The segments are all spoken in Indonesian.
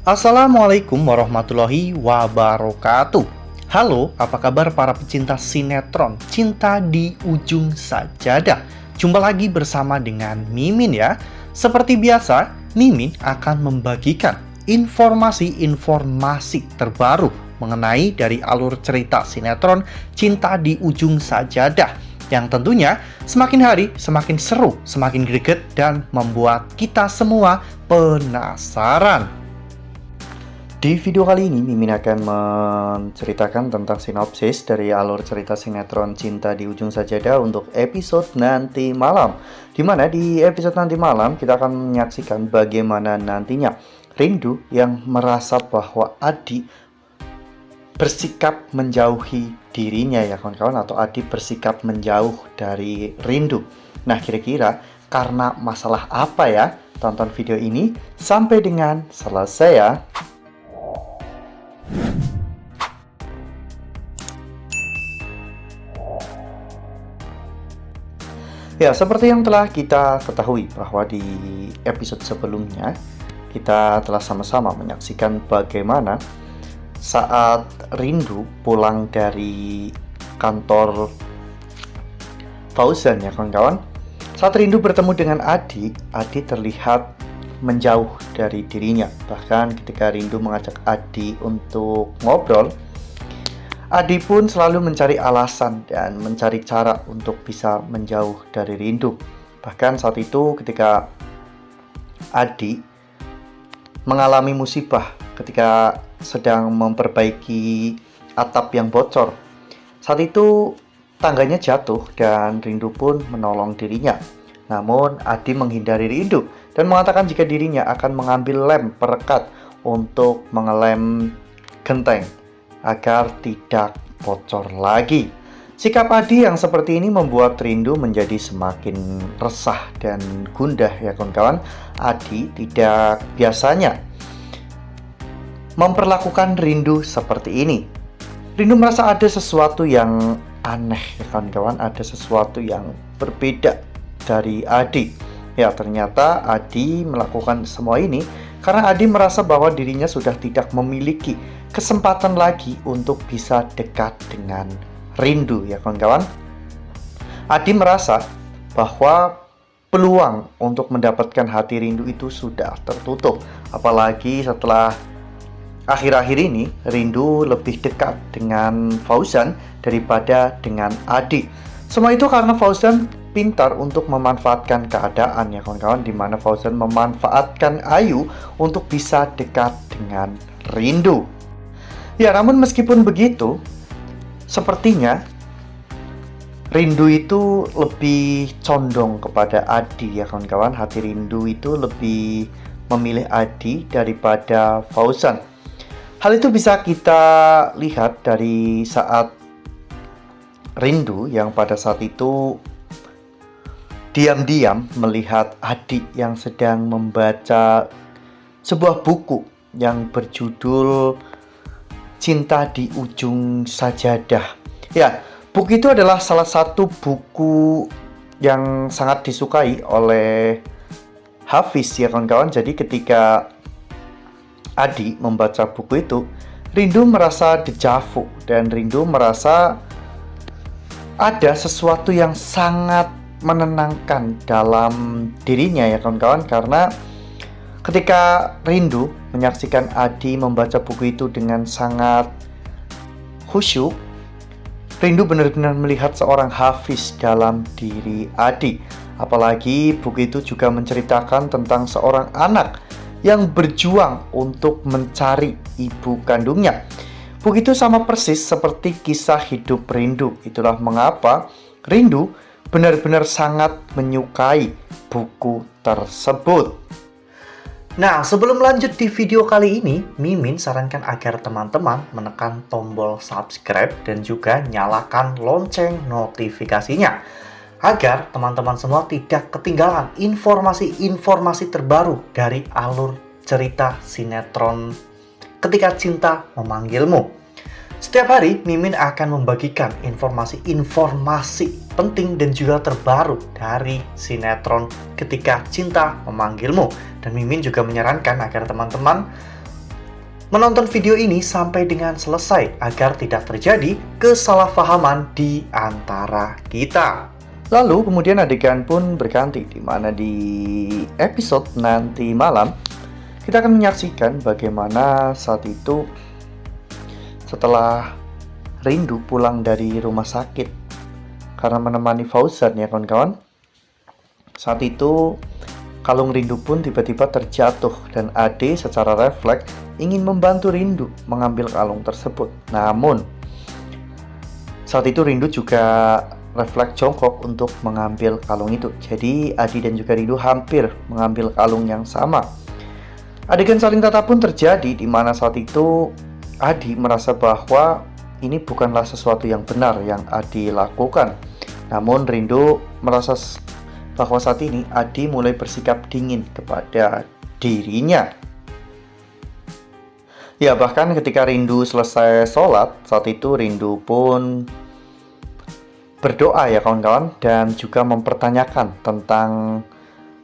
Assalamualaikum warahmatullahi wabarakatuh. Halo, apa kabar para pecinta sinetron Cinta di Ujung Sajadah? Jumpa lagi bersama dengan Mimin ya. Seperti biasa, Mimin akan membagikan informasi-informasi terbaru mengenai dari alur cerita sinetron Cinta di Ujung Sajadah, yang tentunya semakin hari semakin seru, semakin greget, dan membuat kita semua penasaran. Di video kali ini, Mimin akan menceritakan tentang sinopsis dari alur cerita sinetron Cinta di Ujung Sajadah untuk episode nanti malam. Dimana di episode nanti malam kita akan menyaksikan bagaimana nantinya Rindu yang merasa bahwa Adi bersikap menjauhi dirinya ya kawan-kawan, atau Adi bersikap menjauh dari Rindu. Nah, kira-kira karena masalah apa ya? Tonton video ini sampai dengan selesai ya. Ya, seperti yang telah kita ketahui bahwa di episode sebelumnya kita telah sama-sama menyaksikan bagaimana saat Rindu pulang dari kantor Fauzan ya kawan-kawan. Saat Rindu bertemu dengan Adi terlihat menjauh dari dirinya. Bahkan ketika Rindu mengajak Adi untuk ngobrol, Adi pun selalu mencari alasan dan mencari cara untuk bisa menjauh dari Rindu. Bahkan saat itu ketika Adi mengalami musibah ketika sedang memperbaiki atap yang bocor. Saat itu tangganya jatuh dan Rindu pun menolong dirinya. Namun Adi menghindari Rindu dan mengatakan jika dirinya akan mengambil lem perekat untuk mengelem genteng agar tidak bocor lagi. Sikap Adi yang seperti ini membuat Rindu menjadi semakin resah dan gundah ya kawan-kawan. Adi tidak biasanya memperlakukan Rindu seperti ini. Rindu merasa ada sesuatu yang aneh ya kawan-kawan, ada sesuatu yang berbeda dari Adi. Ya, ternyata Adi melakukan semua ini karena Adi merasa bahwa dirinya sudah tidak memiliki kesempatan lagi untuk bisa dekat dengan Rindu ya kawan-kawan. Adi merasa bahwa peluang untuk mendapatkan hati Rindu itu sudah tertutup. Apalagi setelah akhir-akhir ini Rindu lebih dekat dengan Fauzan daripada dengan Adi. Semua itu karena Fauzan pintar untuk memanfaatkan keadaan ya kawan-kawan, di mana Fauzan memanfaatkan Ayu untuk bisa dekat dengan Rindu. Ya, namun meskipun begitu, sepertinya Rindu itu lebih condong kepada Adi ya kawan-kawan. Hati Rindu itu lebih memilih Adi daripada Fauzan. Hal itu bisa kita lihat dari saat Rindu yang pada saat itu diam-diam melihat Adi yang sedang membaca sebuah buku yang berjudul Cinta di Ujung Sajadah. Ya, buku itu adalah salah satu buku yang sangat disukai oleh Hafiz ya kawan-kawan. Jadi ketika Adi membaca buku itu, Rindu merasa dejavu dan Rindu merasa ada sesuatu yang sangat menenangkan dalam dirinya ya kawan-kawan, karena ketika Rindu menyaksikan Adi membaca buku itu dengan sangat khusyuk, Rindu benar-benar melihat seorang Hafiz dalam diri Adi. Apalagi buku itu juga menceritakan tentang seorang anak yang berjuang untuk mencari ibu kandungnya. Buku itu sama persis seperti kisah hidup Rindu. Itulah mengapa Rindu benar-benar sangat menyukai buku tersebut. Nah, sebelum lanjut di video kali ini, Mimin sarankan agar teman-teman menekan tombol subscribe dan juga nyalakan lonceng notifikasinya, agar teman-teman semua tidak ketinggalan informasi-informasi terbaru dari alur cerita sinetron Ketika Cinta Memanggilmu. Setiap hari, Mimin akan membagikan informasi-informasi penting dan juga terbaru dari sinetron Ketika Cinta Memanggilmu. Dan Mimin juga menyarankan agar teman-teman menonton video ini sampai dengan selesai agar tidak terjadi kesalahpahaman di antara kita. Lalu kemudian adegan pun berganti, di mana di episode nanti malam kita akan menyaksikan bagaimana saat itu setelah Rindu pulang dari rumah sakit karena menemani Fauzan ya kawan-kawan. Saat itu kalung Rindu pun tiba-tiba terjatuh dan Ade secara refleks ingin membantu Rindu mengambil kalung tersebut. Namun saat itu Rindu juga refleks jongkok untuk mengambil kalung itu. Jadi Adi dan juga Rindu hampir mengambil kalung yang sama. Adegan saling tatap pun terjadi, di mana saat itu Adi merasa bahwa ini bukanlah sesuatu yang benar yang Adi lakukan. Namun Rindu merasa bahwa saat ini Adi mulai bersikap dingin kepada dirinya. Ya, bahkan ketika Rindu selesai sholat, saat itu Rindu pun berdoa ya kawan-kawan, dan juga mempertanyakan tentang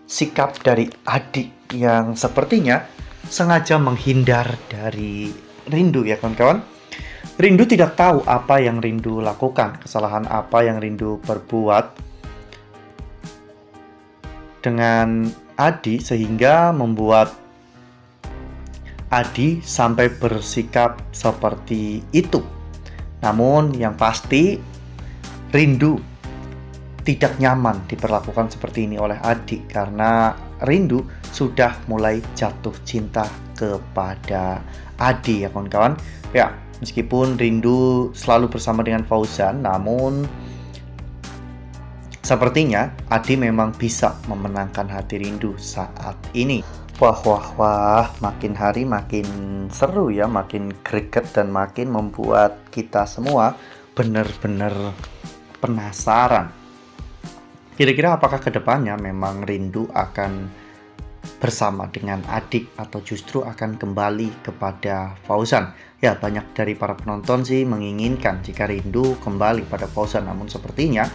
sikap dari Adi yang sepertinya sengaja menghindar dari Rindu ya kawan-kawan. Rindu tidak tahu apa yang Rindu lakukan, kesalahan apa yang Rindu perbuat dengan Adi sehingga membuat Adi sampai bersikap seperti itu. Namun yang pasti Rindu tidak nyaman diperlakukan seperti ini oleh Adi karena Rindu sudah mulai jatuh cinta kepada Adi ya kawan-kawan. Ya, meskipun Rindu selalu bersama dengan Fauzan, namun sepertinya Adi memang bisa memenangkan hati Rindu saat ini. Wah, makin hari makin seru ya, makin greget dan makin membuat kita semua benar-benar penasaran. Kira-kira apakah kedepannya memang Rindu akan bersama dengan adik atau justru akan kembali kepada Fauzan? Ya, banyak dari para penonton sih menginginkan jika Rindu kembali pada Fauzan, namun sepertinya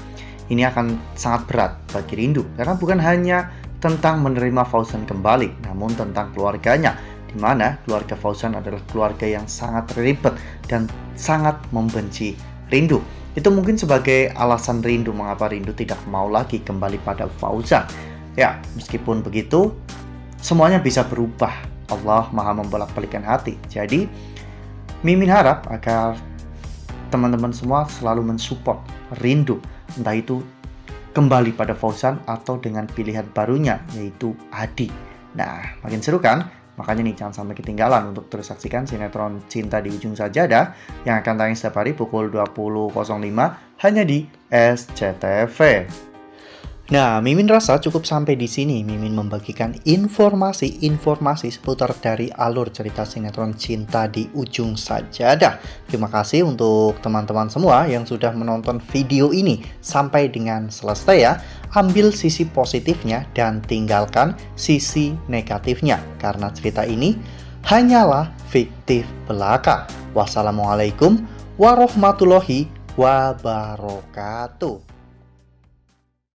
ini akan sangat berat bagi Rindu karena bukan hanya tentang menerima Fauzan kembali, namun tentang keluarganya, di mana keluarga Fauzan adalah keluarga yang sangat ribet dan sangat membenci Rindu. Itu mungkin sebagai alasan Rindu mengapa Rindu tidak mau lagi kembali pada Fauzan. Ya, meskipun begitu, semuanya bisa berubah. Allah Maha membolak-balikan hati. Jadi, Mimin harap agar teman-teman semua selalu mensupport Rindu, entah itu kembali pada Fauzan atau dengan pilihan barunya yaitu Adi. Nah, makin seru kan? Makanya nih jangan sampai ketinggalan untuk terus saksikan sinetron Cinta di Ujung Sajadah yang akan tayang setiap hari pukul 20.05 hanya di SCTV. Nah, Mimin rasa cukup sampai di sini. Mimin membagikan informasi seputar dari alur cerita sinetron Cinta di Ujung Sajadah. Terima kasih untuk teman-teman semua yang sudah menonton video ini sampai dengan selesai ya. Ambil sisi positifnya dan tinggalkan sisi negatifnya, karena cerita ini hanyalah fiktif belaka. Wassalamualaikum warahmatullahi wabarakatuh.